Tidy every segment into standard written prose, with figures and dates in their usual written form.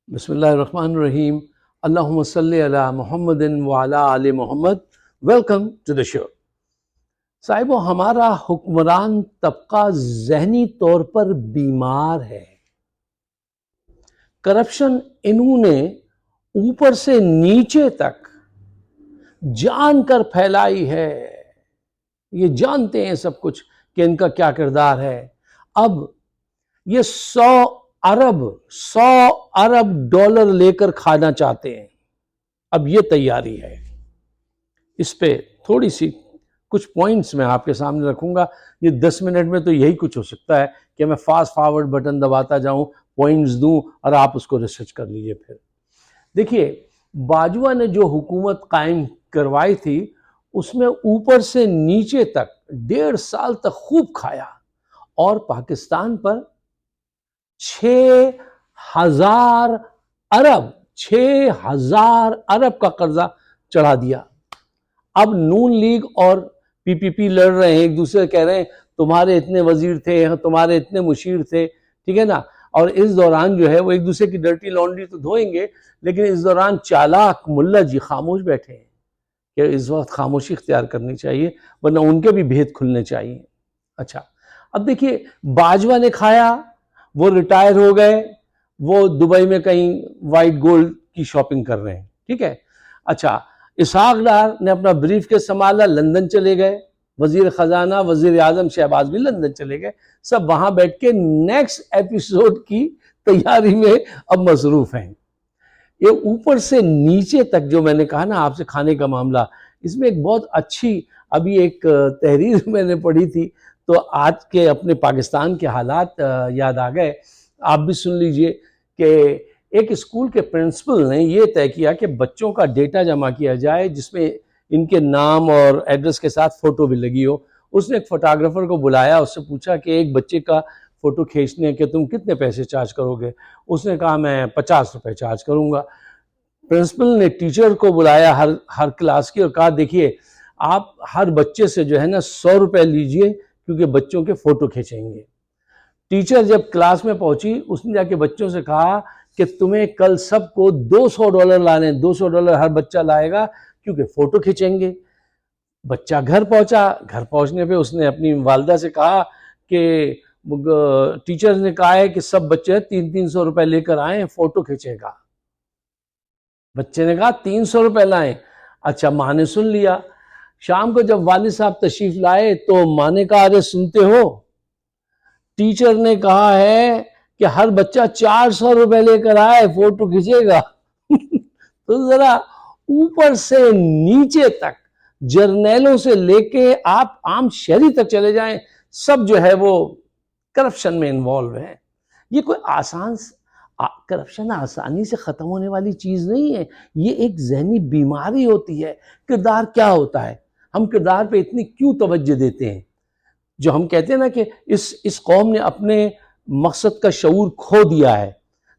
بسم اللہ الرحمن الرحیم. اللہم صلی علی محمد وعلی آل محمد. ویلکم ٹو دا شو. صاحبو، ہمارا حکمران طبقہ ذہنی طور پر بیمار ہے. کرپشن انہوں نے اوپر سے نیچے تک جان کر پھیلائی ہے. یہ جانتے ہیں سب کچھ کہ ان کا کیا کردار ہے. اب یہ 100 ارب ڈالر لے کر کھانا چاہتے ہیں. اب یہ تیاری ہے. اس پہ تھوڑی سی کچھ پوائنٹس میں آپ کے سامنے رکھوں گا. یہ 10 منٹ میں تو یہی کچھ ہو سکتا ہے کہ میں فاسٹ فارورڈ بٹن دباتا جاؤں، پوائنٹس دوں اور آپ اس کو ریسرچ کر لیجئے. پھر دیکھیے، باجوہ نے جو حکومت قائم کروائی تھی اس میں اوپر سے نیچے تک 1.5 سال تک خوب کھایا اور پاکستان پر 6,000 ارب کا قرضہ چڑھا دیا. اب نون لیگ اور پی پی لڑ رہے ہیں، ایک دوسرے کہہ رہے ہیں تمہارے اتنے وزیر تھے، تمہارے اتنے مشیر تھے، ٹھیک ہے نا. اور اس دوران جو ہے وہ ایک دوسرے کی ڈرٹی لانڈری تو دھوئیں گے، لیکن اس دوران چالاک ملا جی خاموش بیٹھے ہیں کہ اس وقت خاموشی اختیار کرنی چاہیے ورنہ ان کے بھی بھید کھلنے چاہیے. اچھا، اب دیکھیے، باجوہ نے کھایا، وہ ریٹائر ہو گئے، وہ دبئی میں کہیں وائٹ گولڈ کی شاپنگ کر رہے ہیں، ٹھیک ہے. اچھا، اسحاق ڈار نے اپنا بریف کیس سنبھالا، لندن چلے گئے. وزیر خزانہ وزیر اعظم شہباز بھی لندن چلے گئے. سب وہاں بیٹھ کے نیکسٹ ایپیسوڈ کی تیاری میں اب مصروف ہیں. یہ اوپر سے نیچے تک جو میں نے کہا نا آپ سے کھانے کا معاملہ، اس میں ایک بہت اچھی ابھی ایک تحریر میں نے پڑھی تھی تو آج کے اپنے پاکستان کے حالات یاد آ گئے. آپ بھی سن لیجئے کہ ایک اسکول کے پرنسپل نے یہ طے کیا کہ بچوں کا ڈیٹا جمع کیا جائے جس میں ان کے نام اور ایڈریس کے ساتھ فوٹو بھی لگی ہو. اس نے ایک فوٹوگرافر کو بلایا، اس سے پوچھا کہ ایک بچے کا فوٹو کھینچنے کے تم کتنے پیسے چارج کرو گے؟ اس نے کہا میں 50 روپے چارج کروں گا. پرنسپل نے ٹیچر کو بلایا ہر کلاس کی اور کہا دیکھیے آپ ہر بچے سے جو ہے نا 100 روپے لیجئے کیونکہ بچوں کے فوٹو کھینچیں گے. ٹیچر جب کلاس میں پہنچی اس نے جا کے بچوں سے کہا کہ تمہیں کل سب کو $200 لانے، $200 ہر بچہ لائے گا کیونکہ فوٹو کھینچیں گے. بچہ گھر پہنچا، گھر پہنچنے پہ اس نے اپنی والدہ سے کہا کہ ٹیچر نے کہا ہے کہ سب بچے 300 روپے لے کر آئیں، فوٹو کھینچے گا. بچے نے کہا 300 روپے لائیں. اچھا، ماں نے سن لیا. شام کو جب والد صاحب تشریف لائے تو ماں نے کہا ارے سنتے ہو، ٹیچر نے کہا ہے کہ ہر بچہ 400 روپے لے کر آئے، فوٹو کھینچے گا. تو ذرا اوپر سے نیچے تک، جرنیلوں سے لے کے آپ عام شہری تک چلے جائیں، سب جو ہے وہ کرپشن میں انوالو ہے. یہ کوئی کرپشن آسانی سے ختم ہونے والی چیز نہیں ہے. یہ ایک ذہنی بیماری ہوتی ہے. کردار کیا ہوتا ہے؟ ہم کردار پہ اتنی کیوں توجہ دیتے ہیں؟ جو ہم کہتے ہیں نا کہ اس قوم نے اپنے مقصد کا شعور کھو دیا ہے.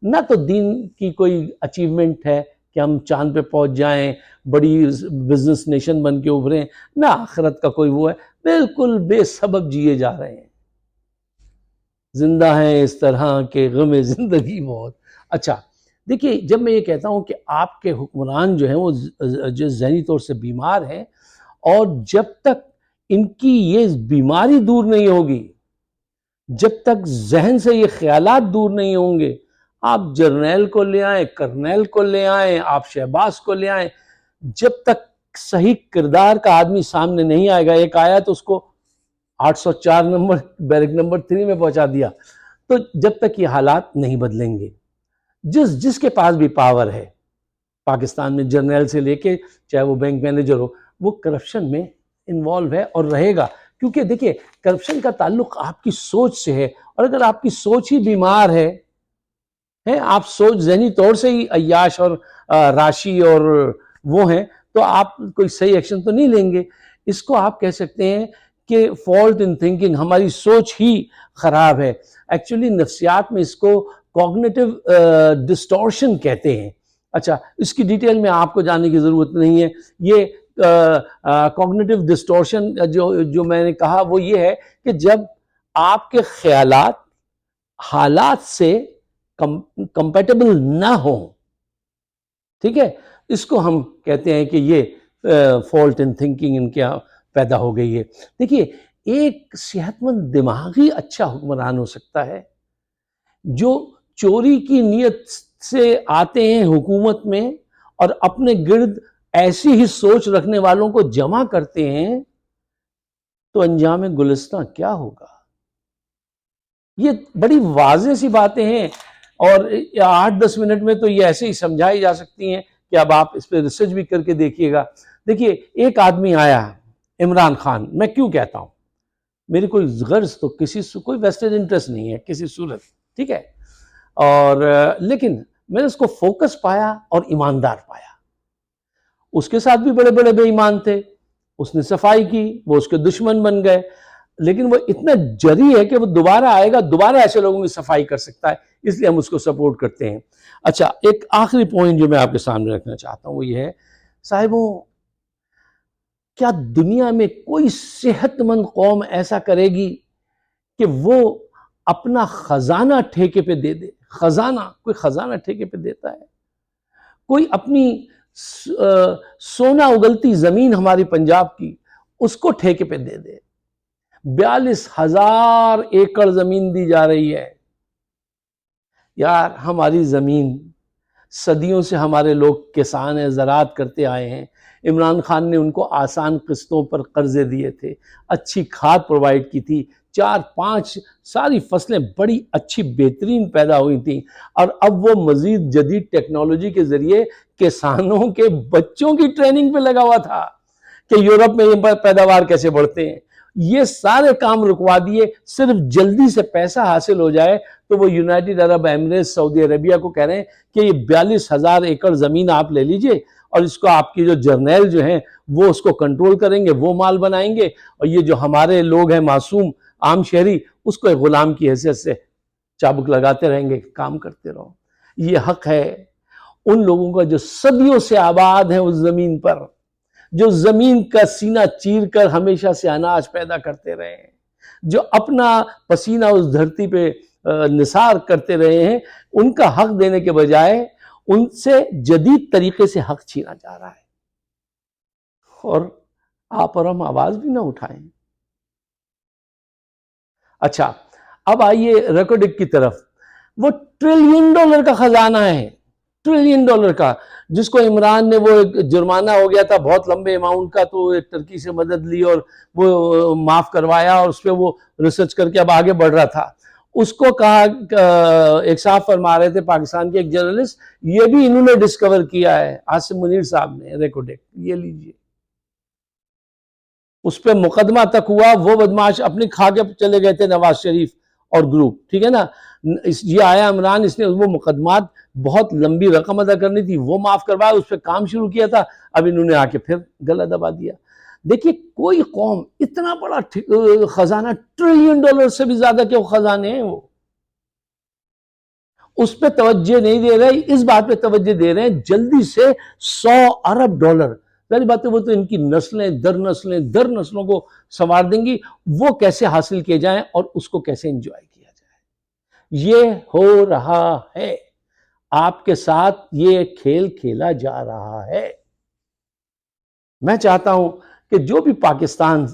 نہ تو دین کی کوئی اچیومنٹ ہے کہ ہم چاند پہ پہنچ جائیں، بڑی بزنس نیشن بن کے ابھریں، نہ آخرت کا کوئی وہ ہے. بالکل بے سبب جیے جا رہے ہیں. زندہ ہیں اس طرح کے غم زندگی بہت. اچھا دیکھیے، جب میں یہ کہتا ہوں کہ آپ کے حکمران جو ہیں وہ جو ذہنی طور سے بیمار ہیں، اور جب تک ان کی یہ بیماری دور نہیں ہوگی، جب تک ذہن سے یہ خیالات دور نہیں ہوں گے، آپ جرنیل کو لے آئیں، کرنیل کو لے آئیں، آپ شہباز کو لے آئیں، جب تک صحیح کردار کا آدمی سامنے نہیں آئے گا. ایک آیا تو اس کو 804 نمبر بیرک نمبر 3 میں پہنچا دیا. تو جب تک یہ حالات نہیں بدلیں گے، جس کے پاس بھی پاور ہے پاکستان میں، جرنیل سے لے کے چاہے وہ بینک مینیجر ہو، وہ کرپشن میں انوالو ہے اور رہے گا. کیونکہ دیکھیں، کرپشن کا تعلق آپ کی سوچ سے ہے، اور اگر آپ کی سوچ ہی بیمار ہے، آپ سوچ ذہنی طور سے ہی عیاش اور راشی اور وہ ہیں، تو آپ کوئی صحیح ایکشن تو نہیں لیں گے. اس کو آپ کہہ سکتے ہیں کہ فالٹ ان تھنکنگ، ہماری سوچ ہی خراب ہے. ایکچولی نفسیات میں اس کو کوگنیٹو ڈسٹورشن کہتے ہیں. اچھا، اس کی ڈیٹیل میں آپ کو جاننے کی ضرورت نہیں ہے. یہ کوگنیٹو ڈسٹورشن جو میں نے کہا وہ یہ ہے کہ جب آپ کے خیالات حالات سے کمپیٹیبل نہ ہو، ٹھیک ہے، اس کو ہم کہتے ہیں کہ یہ فالٹ ان تھنکنگ ان کے پیدا ہو گئی ہے۔ دیکھیے، ایک صحت مند دماغ ہی اچھا حکمران ہو سکتا ہے۔ جو چوری کی نیت سے آتے ہیں حکومت میں اور اپنے گرد ایسی ہی سوچ رکھنے والوں کو جمع کرتے ہیں، تو انجام گلستاں کیا ہوگا؟ یہ بڑی واضح سی باتیں ہیں، اور 8-10 منٹ میں تو یہ ایسے ہی سمجھائی جا سکتی ہیں کہ اب آپ اس پہ ریسرچ بھی کر کے دیکھیے گا۔ دیکھیے، ایک آدمی آیا، عمران خان، میں کیوں کہتا ہوں، میری کوئی غرض تو کوئی ویسٹڈ انٹرسٹ نہیں ہے کسی صورت، ٹھیک ہے، اور لیکن میں نے اس کو فوکس پایا اور ایماندار پایا۔ اس کے ساتھ بھی بڑے بڑے بے ایمان تھے، اس نے صفائی کی، وہ اس کے دشمن بن گئے، لیکن وہ اتنا جری ہے کہ وہ دوبارہ آئے گا، دوبارہ ایسے لوگوں کی صفائی کر سکتا ہے، اس لیے ہم اس کو سپورٹ کرتے ہیں۔ اچھا، ایک آخری پوائنٹ جو میں آپ کے سامنے رکھنا چاہتا ہوں وہ یہ ہے، صاحبوں، کیا دنیا میں کوئی صحت مند قوم ایسا کرے گی کہ وہ اپنا خزانہ ٹھیکے پہ دے دے؟ خزانہ، کوئی خزانہ ٹھیکے پہ دیتا ہے؟ کوئی اپنی سونا اگلتی زمین ہماری پنجاب کی، اس کو ٹھیکے پہ دے دے؟ 42,000 ایکڑ زمین دی جا رہی ہے۔ یار، ہماری زمین، صدیوں سے ہمارے لوگ کسان ہیں، زراعت کرتے آئے ہیں۔ عمران خان نے ان کو آسان قسطوں پر قرضے دیے تھے، اچھی کھاد پرووائڈ کی تھی، 4-5 ساری فصلیں بڑی اچھی بہترین پیدا ہوئی تھیں، اور اب وہ مزید جدید ٹیکنالوجی کے ذریعے کسانوں کے بچوں کی ٹریننگ پہ لگا ہوا تھا کہ یورپ میں یہ پیداوار کیسے بڑھتے ہیں۔ یہ سارے کام رکوا دیے، صرف جلدی سے پیسہ حاصل ہو جائے، تو وہ یونائٹڈ عرب ایمریٹ، سعودی عربیہ کو کہہ رہے ہیں کہ یہ 42,000 ایکڑ زمین آپ لے لیجئے، اور اس کو آپ کی جو جرنیل جو ہیں وہ اس کو کنٹرول کریں گے، وہ مال بنائیں گے، اور یہ جو ہمارے لوگ ہیں معصوم عام شہری، اس کو ایک غلام کی حیثیت سے چابک لگاتے رہیں گے، کام کرتے رہو۔ یہ حق ہے ان لوگوں کا جو صدیوں سے آباد ہیں اس زمین پر، جو زمین کا سینہ چیر کر ہمیشہ سے اناج پیدا کرتے رہے ہیں، جو اپنا پسینہ اس دھرتی پہ نثار کرتے رہے ہیں، ان کا حق دینے کے بجائے ان سے جدید طریقے سے حق چھینا جا رہا ہے، اور آپ اور ہم آواز بھی نہ اٹھائیں۔ اچھا، اب آئیے ریکارڈک کی طرف۔ وہ $1 ٹریلین کا خزانہ ہے، $1 ٹریلین کا، جس کو عمران نے، وہ ایک جرمانہ ہو گیا تھا بہت لمبے اماؤنٹ کا، تو ایک ترکی سے مدد لی اور وہ معاف کروایا، اور اس پہ وہ ریسرچ کر کے اب آگے بڑھ رہا تھا۔ اس کو کہا، ایک صاحب فرما رہے تھے، پاکستان کے ایک جرنلسٹ، یہ بھی انہوں نے ڈسکور کیا ہے، عاصم منیر صاحب نے، ریکارڈک، یہ لیجئے۔ اس پہ مقدمہ تک ہوا، وہ بدماش اپنی کھا کے چلے گئے تھے، نواز شریف اور گروپ، ٹھیک ہے نا۔ یہ آیا عمران، اس نے وہ مقدمات، بہت لمبی رقم ادا کرنی تھی، وہ معاف کروایا، اس پہ کام شروع کیا تھا، اب انہوں نے آ کے پھر گلا دبا دیا۔ دیکھیے، کوئی قوم اتنا بڑا خزانہ، $1 ٹریلین سے بھی زیادہ کے خزانے ہیں، وہ اس پہ توجہ نہیں دے رہے، اس بات پہ توجہ دے رہے ہیں جلدی سے $100 ارب۔ ظاہر بات ہے، وہ تو ان کی نسلیں در نسلوں کو سنوار دیں گی، وہ کیسے حاصل کیے جائیں اور اس کو کیسے انجوائے کیا جائے۔ یہ ہو رہا ہے، آپ کے ساتھ یہ کھیل کھیلا جا رہا ہے۔ میں چاہتا ہوں کہ جو بھی پاکستان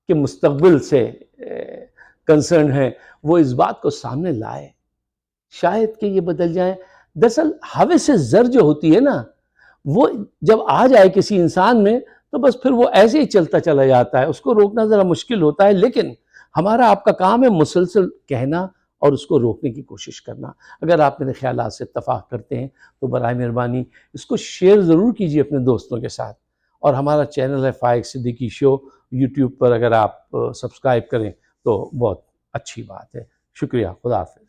کے مستقبل سے کنسرن ہیں، وہ اس بات کو سامنے لائے، شاید کہ یہ بدل جائیں۔ دراصل ہوس زر جو ہوتی ہے نا، وہ جب آ جائے کسی انسان میں، تو بس پھر وہ ایسے ہی چلتا چلا جاتا ہے، اس کو روکنا ذرا مشکل ہوتا ہے، لیکن ہمارا آپ کا کام ہے مسلسل کہنا اور اس کو روکنے کی کوشش کرنا۔ اگر آپ میرے خیالات سے اتفاق کرتے ہیں تو برائے مہربانی اس کو شیئر ضرور کیجئے اپنے دوستوں کے ساتھ، اور ہمارا چینل ہے فائق صدیقی شو، یوٹیوب پر اگر آپ سبسکرائب کریں تو بہت اچھی بات ہے۔ شکریہ، خدا حافظ۔